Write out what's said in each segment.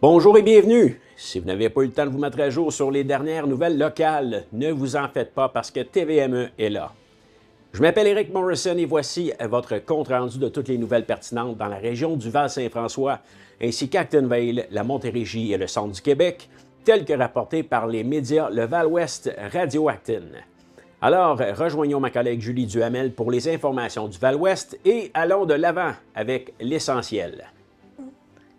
Bonjour et bienvenue! Si vous n'avez pas eu le temps de vous mettre à jour sur les dernières nouvelles locales, ne vous en faites pas parce que TVME est là. Je m'appelle Éric Morrison et voici votre compte-rendu de toutes les nouvelles pertinentes dans la région du Val-Saint-François, ainsi qu'Actonville, la Montérégie et le centre du Québec, tels que rapportés par les médias Le Val-Ouest Radio-Acton. Alors, rejoignons ma collègue Julie Duhamel pour les informations du Val-Ouest et allons de l'avant avec l'essentiel.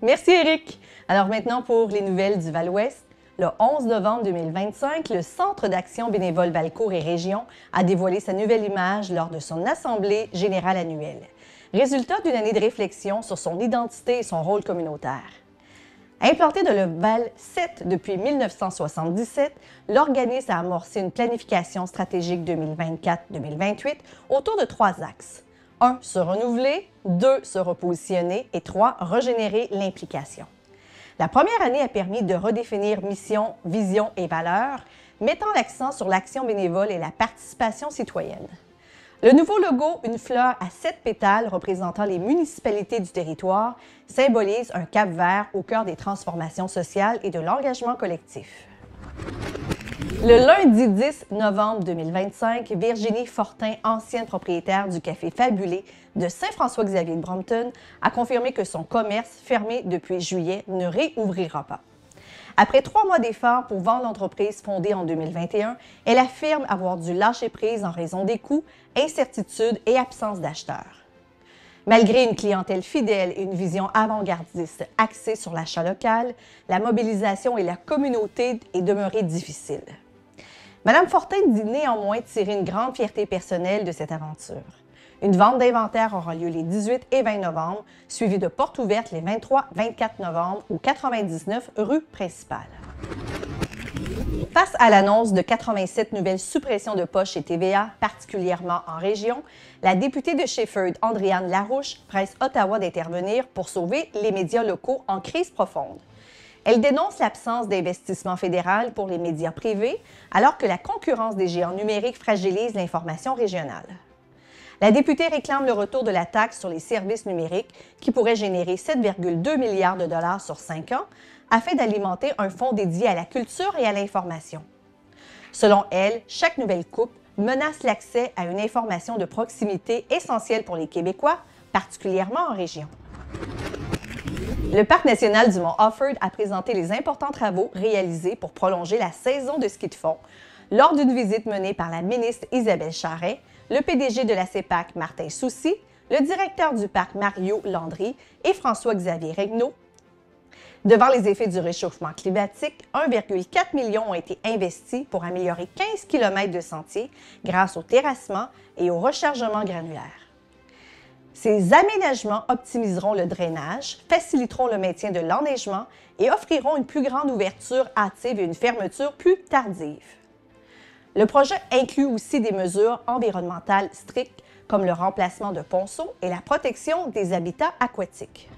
Merci Éric. Alors maintenant pour les nouvelles du Val-Ouest. Le 11 novembre 2025, le Centre d'action bénévole Valcourt et Région a dévoilé sa nouvelle image lors de son Assemblée générale annuelle. Résultat d'une année de réflexion sur son identité et son rôle communautaire. Implanté dans le Val-7 depuis 1977, l'organisme a amorcé une planification stratégique 2024-2028 autour de 3 axes. 1. Se renouveler, 2. Se repositionner et 3. Régénérer l'implication. La première année a permis de redéfinir mission, vision et valeurs, mettant l'accent sur l'action bénévole et la participation citoyenne. Le nouveau logo, une fleur à 7 pétales représentant les municipalités du territoire, symbolise un cap vert au cœur des transformations sociales et de l'engagement collectif. Le lundi 10 novembre 2025, Virginie Fortin, ancienne propriétaire du Café Fabulé de Saint-François-Xavier de Brompton, a confirmé que son commerce, fermé depuis juillet, ne réouvrira pas. Après 3 mois d'efforts pour vendre l'entreprise fondée en 2021, elle affirme avoir dû lâcher prise en raison des coûts, incertitudes et absence d'acheteurs. Malgré une clientèle fidèle et une vision avant-gardiste axée sur l'achat local, la mobilisation et la communauté est demeurée difficile. Mme Fortin dit néanmoins tirer une grande fierté personnelle de cette aventure. Une vente d'inventaire aura lieu les 18 et 20 novembre, suivie de portes ouvertes les 23-24 novembre au 99 rue principale. Face à l'annonce de 87 nouvelles suppressions de postes chez TVA, particulièrement en région, la députée de Shefford, Andréane Larouche, presse Ottawa d'intervenir pour sauver les médias locaux en crise profonde. Elle dénonce l'absence d'investissement fédéral pour les médias privés, alors que la concurrence des géants numériques fragilise l'information régionale. La députée réclame le retour de la taxe sur les services numériques qui pourrait générer 7,2 milliards de dollars sur 5 ans afin d'alimenter un fonds dédié à la culture et à l'information. Selon elle, chaque nouvelle coupe menace l'accès à une information de proximité essentielle pour les Québécois, particulièrement en région. Le Parc national du Mont-Offord a présenté les importants travaux réalisés pour prolonger la saison de ski de fond lors d'une visite menée par la ministre Isabelle Charret, le PDG de la CEPAC Martin Soucy, le directeur du parc Mario Landry et François-Xavier Regnault. Devant les effets du réchauffement climatique, 1,4 million ont été investis pour améliorer 15 km de sentiers grâce au terrassement et au rechargement granulaire. Ces aménagements optimiseront le drainage, faciliteront le maintien de l'enneigement et offriront une plus grande ouverture hâtive et une fermeture plus tardive. Le projet inclut aussi des mesures environnementales strictes comme le remplacement de ponceaux et la protection des habitats aquatiques.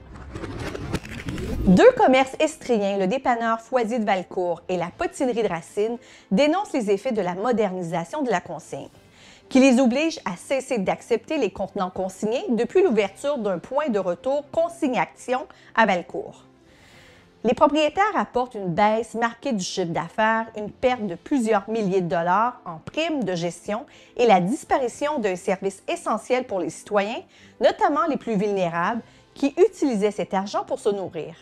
2 commerces estriens, le dépanneur Foisier de Valcourt et la potinerie de Racine, dénoncent les effets de la modernisation de la consigne, qui les oblige à cesser d'accepter les contenants consignés depuis l'ouverture d'un point de retour Consigne-Action à Valcourt. Les propriétaires apportent une baisse marquée du chiffre d'affaires, une perte de plusieurs milliers de dollars en primes de gestion et la disparition d'un service essentiel pour les citoyens, notamment les plus vulnérables, qui utilisaient cet argent pour se nourrir.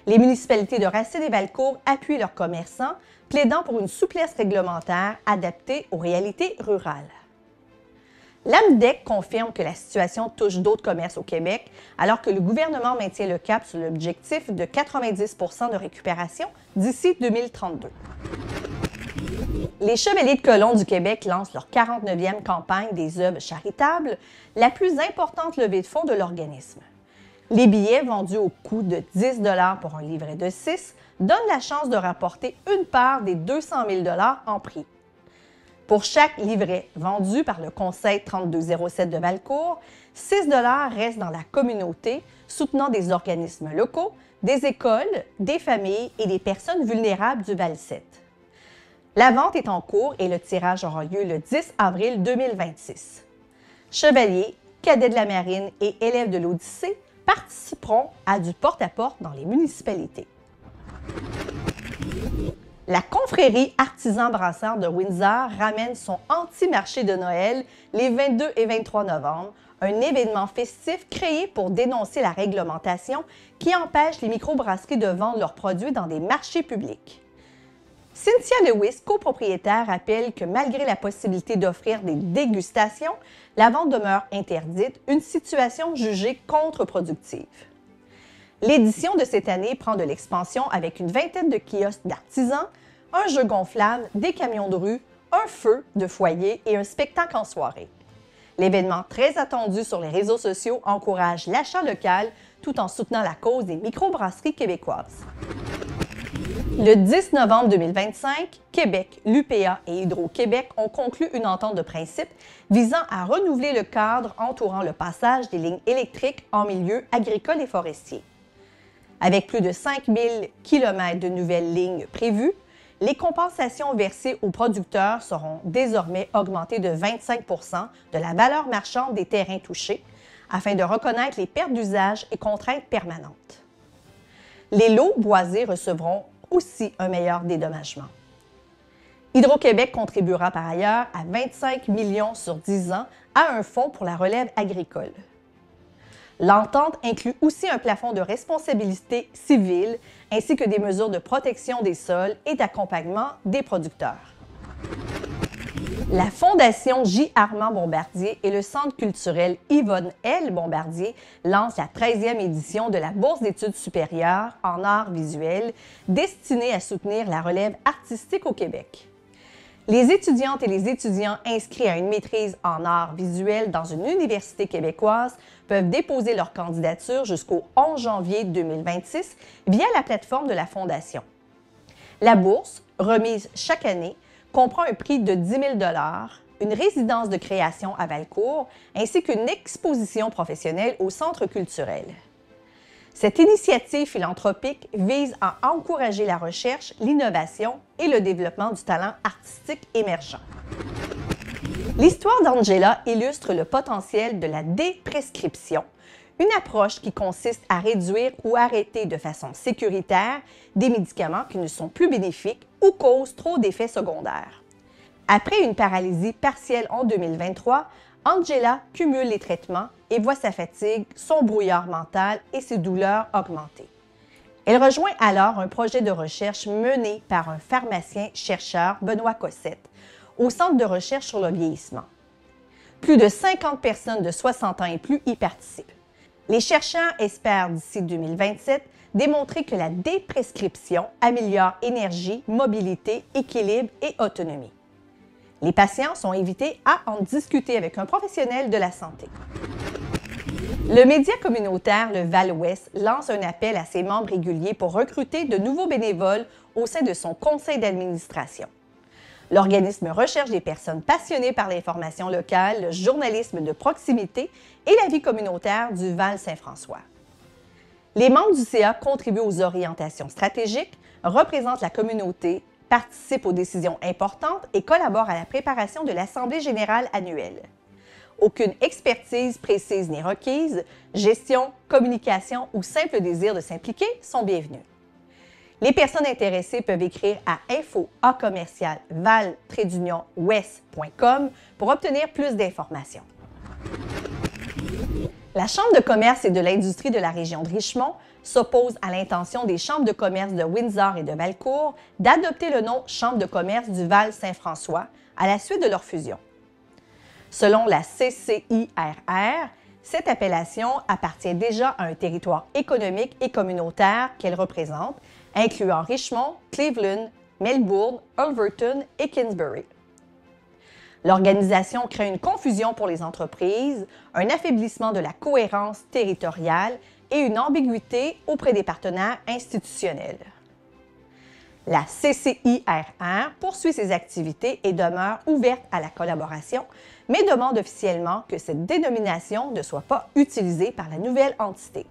Les municipalités de Racine et Valcourt appuient leurs commerçants, plaidant pour une souplesse réglementaire adaptée aux réalités rurales. L'AMDEC confirme que la situation touche d'autres commerces au Québec, alors que le gouvernement maintient le cap sur l'objectif de 90 % de récupération d'ici 2032. Les Chevaliers de Colomb du Québec lancent leur 49e campagne des œuvres charitables, la plus importante levée de fonds de l'organisme. Les billets vendus au coût de 10 $ pour un livret de 6 donnent la chance de rapporter une part des 200 000 $ en prix. Pour chaque livret vendu par le Conseil 3207 de Valcourt, 6 $ restent dans la communauté, soutenant des organismes locaux, des écoles, des familles et des personnes vulnérables du Val-7. La vente est en cours et le tirage aura lieu le 10 avril 2026. Chevaliers, cadets de la marine et élèves de l'Odyssée participeront à du porte-à-porte dans les municipalités. La confrérie Artisans Brasseurs de Windsor ramène son anti-marché de Noël les 22 et 23 novembre, un événement festif créé pour dénoncer la réglementation qui empêche les microbrasseries de vendre leurs produits dans des marchés publics. Cynthia Lewis, copropriétaire, rappelle que malgré la possibilité d'offrir des dégustations, la vente demeure interdite, une situation jugée contre-productive. L'édition de cette année prend de l'expansion avec une vingtaine de kiosques d'artisans, un jeu gonflable, des camions de rue, un feu de foyer et un spectacle en soirée. L'événement très attendu sur les réseaux sociaux encourage l'achat local tout en soutenant la cause des microbrasseries québécoises. Le 10 novembre 2025, Québec, l'UPA et Hydro-Québec ont conclu une entente de principe visant à renouveler le cadre entourant le passage des lignes électriques en milieu agricole et forestier. Avec plus de 5000 km de nouvelles lignes prévues, les compensations versées aux producteurs seront désormais augmentées de 25 % de la valeur marchande des terrains touchés afin de reconnaître les pertes d'usage et contraintes permanentes. Les lots boisés recevront aussi un meilleur dédommagement. Hydro-Québec contribuera par ailleurs à 25 millions sur 10 ans à un fonds pour la relève agricole. L'entente inclut aussi un plafond de responsabilité civile ainsi que des mesures de protection des sols et d'accompagnement des producteurs. La Fondation J. Armand Bombardier et le Centre culturel Yvonne L. Bombardier lancent la 13e édition de la Bourse d'études supérieures en arts visuels destinée à soutenir la relève artistique au Québec. Les étudiantes et les étudiants inscrits à une maîtrise en arts visuels dans une université québécoise peuvent déposer leur candidature jusqu'au 11 janvier 2026 via la plateforme de la Fondation. La bourse, remise chaque année, comprend un prix de 10 000 $, une résidence de création à Valcourt ainsi qu'une exposition professionnelle au centre culturel. Cette initiative philanthropique vise à encourager la recherche, l'innovation et le développement du talent artistique émergent. L'histoire d'Angela illustre le potentiel de la déprescription, une approche qui consiste à réduire ou arrêter de façon sécuritaire des médicaments qui ne sont plus bénéfiques ou causent trop d'effets secondaires. Après une paralysie partielle en 2023, Angela cumule les traitements et voit sa fatigue, son brouillard mental et ses douleurs augmenter. Elle rejoint alors un projet de recherche mené par un pharmacien-chercheur, Benoît Cossette, au Centre de recherche sur le vieillissement. Plus de 50 personnes de 60 ans et plus y participent. Les chercheurs espèrent d'ici 2027 démontrer que la déprescription améliore énergie, mobilité, équilibre et autonomie. Les patients sont invités à en discuter avec un professionnel de la santé. Le média communautaire Le Val-Ouest lance un appel à ses membres réguliers pour recruter de nouveaux bénévoles au sein de son conseil d'administration. L'organisme recherche des personnes passionnées par l'information locale, le journalisme de proximité et la vie communautaire du Val-Saint-François. Les membres du CA contribuent aux orientations stratégiques, représentent la communauté, participent aux décisions importantes et collaborent à la préparation de l'Assemblée générale annuelle. Aucune expertise précise n'est requise, gestion, communication ou simple désir de s'impliquer sont bienvenus. Les personnes intéressées peuvent écrire à info@val-ouest.com pour obtenir plus d'informations. La Chambre de commerce et de l'industrie de la région de Richmond s'oppose à l'intention des chambres de commerce de Windsor et de Valcourt d'adopter le nom Chambre de commerce du Val-Saint-François à la suite de leur fusion. Selon la CCIRR, cette appellation appartient déjà à un territoire économique et communautaire qu'elle représente, incluant Richmond, Cleveland, Melbourne, Alverton et Kingsbury. L'organisation crée une confusion pour les entreprises, un affaiblissement de la cohérence territoriale et une ambiguïté auprès des partenaires institutionnels. La CCIRR poursuit ses activités et demeure ouverte à la collaboration, mais demande officiellement que cette dénomination ne soit pas utilisée par la nouvelle entité.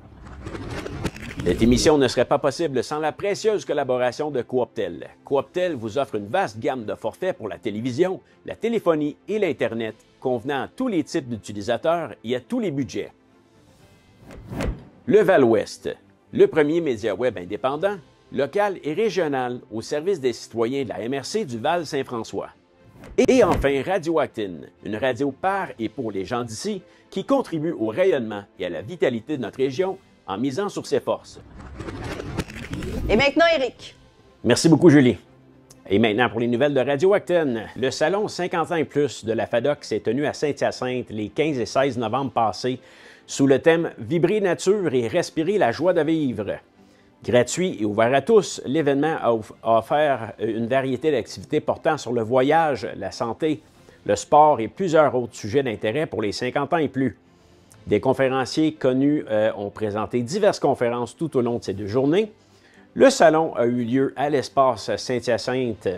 Cette émission ne serait pas possible sans la précieuse collaboration de Cooptel. Cooptel vous offre une vaste gamme de forfaits pour la télévision, la téléphonie et l'Internet, convenant à tous les types d'utilisateurs et à tous les budgets. Le Val-Ouest, le premier média web indépendant, local et régional au service des citoyens de la MRC du Val-Saint-François. Et enfin, Radio Acton, une radio par et pour les gens d'ici qui contribue au rayonnement et à la vitalité de notre région en misant sur ses forces. Et maintenant, Éric. Merci beaucoup, Julie. Et maintenant, pour les nouvelles de Radio Acton, le salon 50 ans et plus de la FADOC s'est tenu à Saint-Hyacinthe les 15 et 16 novembre passés sous le thème « Vibrer nature et respirer la joie de vivre ». Gratuit et ouvert à tous, l'événement a offert une variété d'activités portant sur le voyage, la santé, le sport et plusieurs autres sujets d'intérêt pour les 50 ans et plus. Des conférenciers connus ont présenté diverses conférences tout au long de ces 2 journées. Le salon a eu lieu à l'espace Saint-Hyacinthe,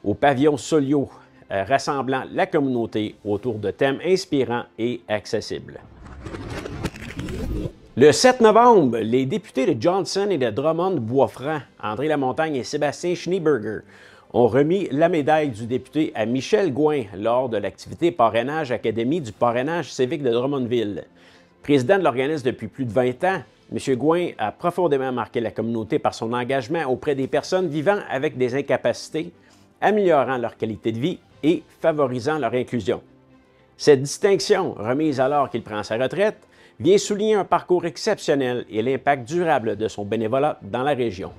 au pavillon Solio, rassemblant la communauté autour de thèmes inspirants et accessibles. Le 7 novembre, les députés de Johnson et de Drummond-Boisfranc, André Lamontagne et Sébastien Schneeberger, ont remis la médaille du député à Michel Gouin lors de l'activité Parrainage Académie du parrainage civique de Drummondville. Président de l'organisme depuis plus de 20 ans, M. Gouin a profondément marqué la communauté par son engagement auprès des personnes vivant avec des incapacités, améliorant leur qualité de vie et favorisant leur inclusion. Cette distinction, remise alors qu'il prend sa retraite, vient souligner un parcours exceptionnel et l'impact durable de son bénévolat dans la région.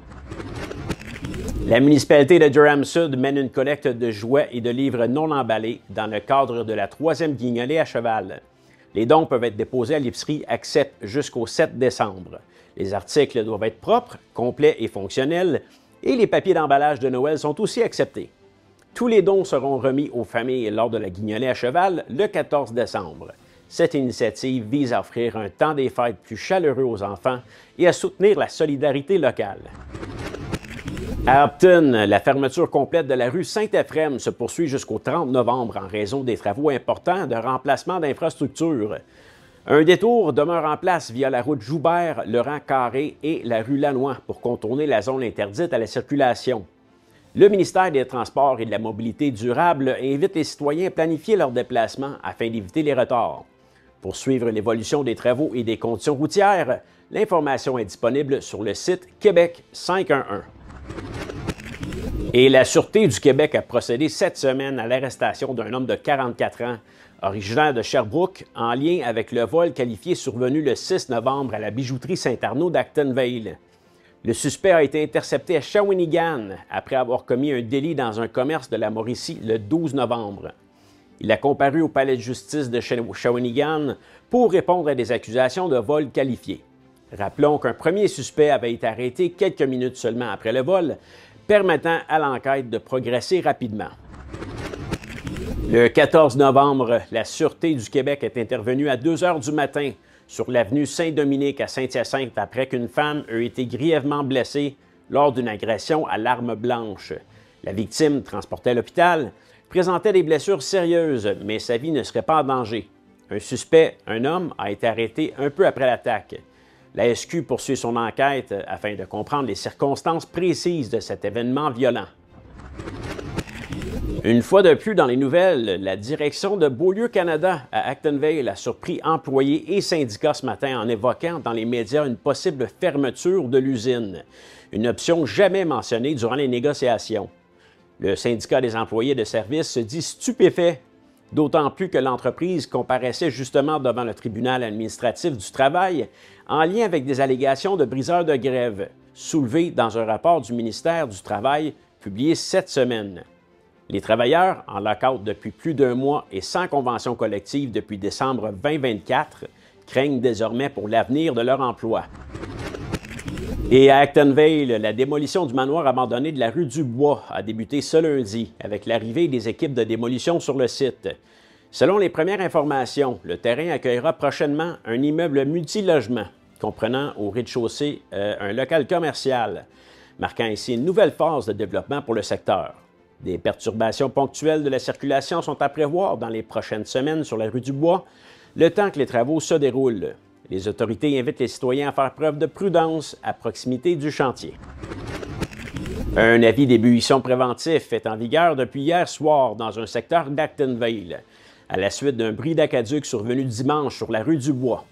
La municipalité de Durham-Sud mène une collecte de jouets et de livres non emballés dans le cadre de la 3e guignolée à cheval. Les dons peuvent être déposés à l'épicerie Accept jusqu'au 7 décembre. Les articles doivent être propres, complets et fonctionnels, et les papiers d'emballage de Noël sont aussi acceptés. Tous les dons seront remis aux familles lors de la guignolée à cheval le 14 décembre. Cette initiative vise à offrir un temps des fêtes plus chaleureux aux enfants et à soutenir la solidarité locale. À Upton, la fermeture complète de la rue Saint-Ephrem se poursuit jusqu'au 30 novembre en raison des travaux importants de remplacement d'infrastructures. Un détour demeure en place via la route Joubert, le rang Carré et la rue Lannoy pour contourner la zone interdite à la circulation. Le ministère des Transports et de la Mobilité durable invite les citoyens à planifier leurs déplacements afin d'éviter les retards. Pour suivre l'évolution des travaux et des conditions routières, l'information est disponible sur le site Québec 511. Et la Sûreté du Québec a procédé cette semaine à l'arrestation d'un homme de 44 ans, originaire de Sherbrooke, en lien avec le vol qualifié survenu le 6 novembre à la bijouterie Saint-Arnaud d'Actonville. Le suspect a été intercepté à Shawinigan après avoir commis un délit dans un commerce de la Mauricie le 12 novembre. Il a comparu au palais de justice de Shawinigan pour répondre à des accusations de vol qualifié. Rappelons qu'un premier suspect avait été arrêté quelques minutes seulement après le vol, permettant à l'enquête de progresser rapidement. Le 14 novembre, la Sûreté du Québec est intervenue à 2 heures du matin sur l'avenue Saint-Dominique à Saint-Hyacinthe après qu'une femme ait été grièvement blessée lors d'une agression à l'arme blanche. La victime, transportée à l'hôpital, présentait des blessures sérieuses, mais sa vie ne serait pas en danger. Un suspect, un homme, a été arrêté un peu après l'attaque. La SQ poursuit son enquête afin de comprendre les circonstances précises de cet événement violent. Une fois de plus dans les nouvelles, la direction de Beaulieu Canada à Actonville a surpris employés et syndicats ce matin en évoquant dans les médias une possible fermeture de l'usine, une option jamais mentionnée durant les négociations. Le syndicat des employés de service se dit stupéfait, d'autant plus que l'entreprise comparaissait justement devant le tribunal administratif du travail en lien avec des allégations de briseurs de grève, soulevées dans un rapport du ministère du Travail publié cette semaine. Les travailleurs, en lockout depuis plus d'1 mois et sans convention collective depuis décembre 2024, craignent désormais pour l'avenir de leur emploi. Et à Actonville, la démolition du manoir abandonné de la rue du Bois a débuté ce lundi avec l'arrivée des équipes de démolition sur le site. Selon les premières informations, le terrain accueillera prochainement un immeuble multilogement comprenant au rez-de-chaussée un local commercial, marquant ainsi une nouvelle phase de développement pour le secteur. Des perturbations ponctuelles de la circulation sont à prévoir dans les prochaines semaines sur la rue du Bois, le temps que les travaux se déroulent. Les autorités invitent les citoyens à faire preuve de prudence à proximité du chantier. Un avis d'ébullition préventif est en vigueur depuis hier soir dans un secteur d'Actonville, à la suite d'un bris d'aqueduc survenu dimanche sur la rue du Bois.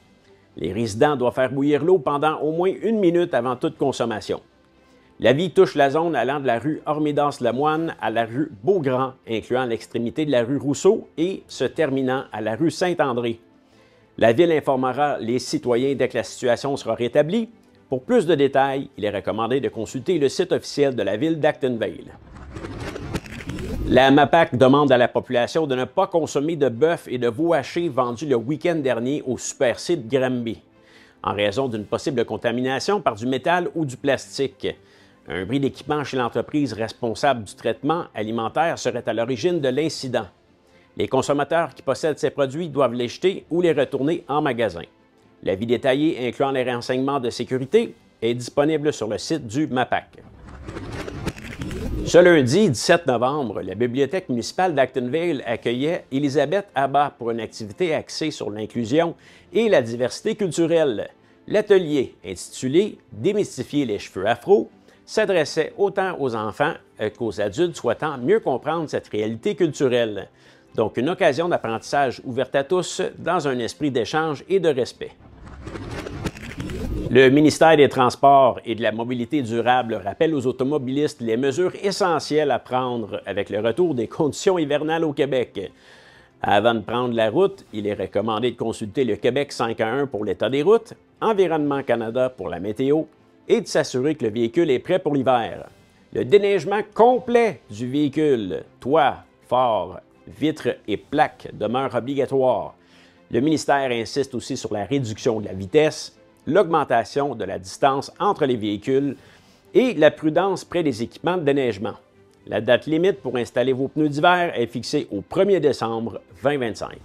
Les résidents doivent faire bouillir l'eau pendant au moins 1 minute avant toute consommation. La vie touche la zone allant de la rue Hormidas-Lemoine à la rue Beaugrand, incluant l'extrémité de la rue Rousseau et se terminant à la rue Saint-André. La Ville informera les citoyens dès que la situation sera rétablie. Pour plus de détails, il est recommandé de consulter le site officiel de la Ville d'Actonville. La MAPAQ demande à la population de ne pas consommer de bœuf et de veau haché vendus le week-end dernier au Super C de Granby, en raison d'une possible contamination par du métal ou du plastique. Un bris d'équipement chez l'entreprise responsable du traitement alimentaire serait à l'origine de l'incident. Les consommateurs qui possèdent ces produits doivent les jeter ou les retourner en magasin. L'avis détaillé incluant les renseignements de sécurité est disponible sur le site du MAPAQ. Ce lundi 17 novembre, la Bibliothèque municipale d'Actonville accueillait Elisabeth Abba pour une activité axée sur l'inclusion et la diversité culturelle. L'atelier, intitulé « Démystifier les cheveux afro », s'adressait autant aux enfants qu'aux adultes souhaitant mieux comprendre cette réalité culturelle. Donc, une occasion d'apprentissage ouverte à tous dans un esprit d'échange et de respect. Le ministère des Transports et de la Mobilité durable rappelle aux automobilistes les mesures essentielles à prendre avec le retour des conditions hivernales au Québec. Avant de prendre la route, il est recommandé de consulter le Québec 511 pour l'état des routes, Environnement Canada pour la météo et de s'assurer que le véhicule est prêt pour l'hiver. Le déneigement complet du véhicule, toit, phare, vitres et plaques demeure obligatoire. Le ministère insiste aussi sur la réduction de la vitesse, l'augmentation de la distance entre les véhicules et la prudence près des équipements de déneigement. La date limite pour installer vos pneus d'hiver est fixée au 1er décembre 2025.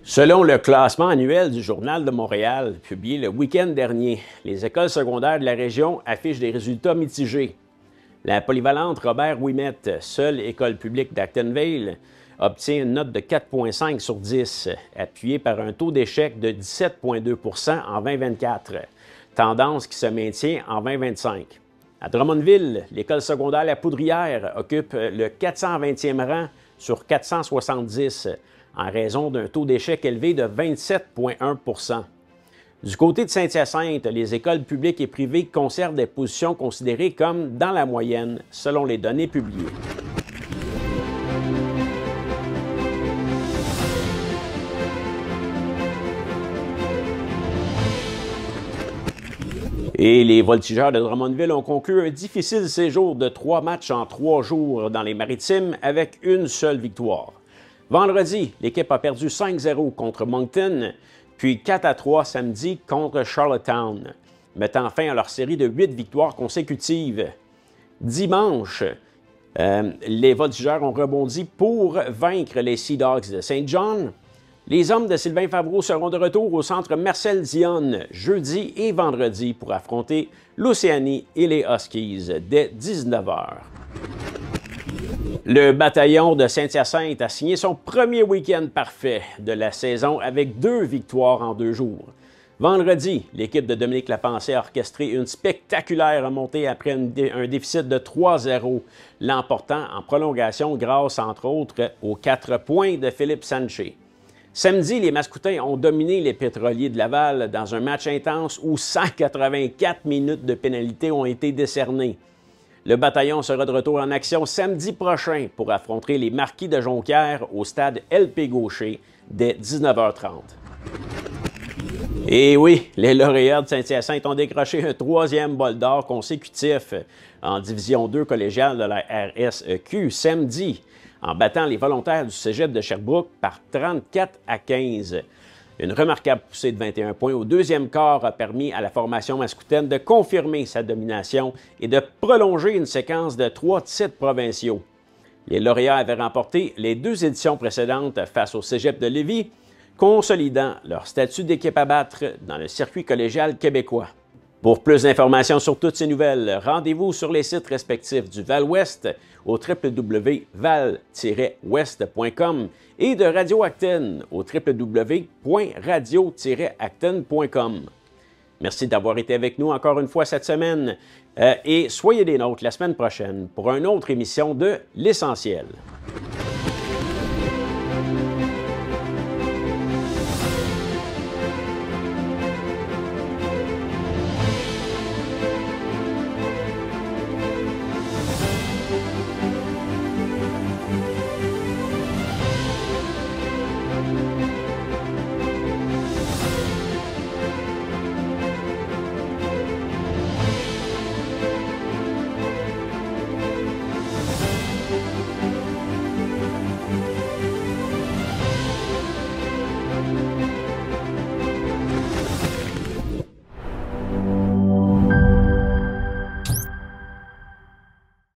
Selon le classement annuel du Journal de Montréal, publié le week-end dernier, les écoles secondaires de la région affichent des résultats mitigés. La polyvalente Robert Ouimet, seule école publique d'Actonville, obtient une note de 4,5 sur 10, appuyée par un taux d'échec de 17,2 en 2024, tendance qui se maintient en 2025. À Drummondville, l'école secondaire La Poudrière occupe le 420e rang sur 470, en raison d'un taux d'échec élevé de 27,1 Du côté de Saint-Hyacinthe, les écoles publiques et privées conservent des positions considérées comme dans la moyenne, selon les données publiées. Et les Voltigeurs de Drummondville ont conclu un difficile séjour de 3 matchs en 3 jours dans les Maritimes avec une seule victoire. Vendredi, l'équipe a perdu 5-0 contre Moncton, puis 4-3 samedi contre Charlottetown, mettant fin à leur série de 8 victoires consécutives. Dimanche, les Voltigeurs ont rebondi pour vaincre les Sea Dogs de Saint John. Les hommes de Sylvain Favreau seront de retour au centre Marcel Dionne jeudi et vendredi pour affronter l'Océanie et les Huskies dès 19h. Le bataillon de Saint-Hyacinthe a signé son premier week-end parfait de la saison avec 2 victoires en 2 jours. Vendredi, l'équipe de Dominique Lapensée a orchestré une spectaculaire remontée après un déficit de 3-0, l'emportant en prolongation grâce, entre autres, aux 4 points de Philippe Sanché. Samedi, les Mascoutins ont dominé les Pétroliers de Laval dans un match intense où 184 minutes de pénalité ont été décernées. Le bataillon sera de retour en action samedi prochain pour affronter les Marquis de Jonquière au stade LP Gaucher dès 19h30. Et oui, les lauréats de Saint-Hyacinthe ont décroché un 3e bol d'or consécutif en Division 2 collégiale de la RSEQ samedi, en battant les volontaires du cégep de Sherbrooke par 34-15. Une remarquable poussée de 21 points au 2e quart a permis à la formation mascoutaine de confirmer sa domination et de prolonger une séquence de 3 titres provinciaux. Les lauréats avaient remporté les 2 éditions précédentes face au cégep de Lévis, consolidant leur statut d'équipe à battre dans le circuit collégial québécois. Pour plus d'informations sur toutes ces nouvelles, rendez-vous sur les sites respectifs du Val-Ouest au www.val-ouest.com et de Radio Acton au www.radio-acton.com. Merci d'avoir été avec nous encore une fois cette semaine et soyez des nôtres la semaine prochaine pour une autre émission de L'Essentiel.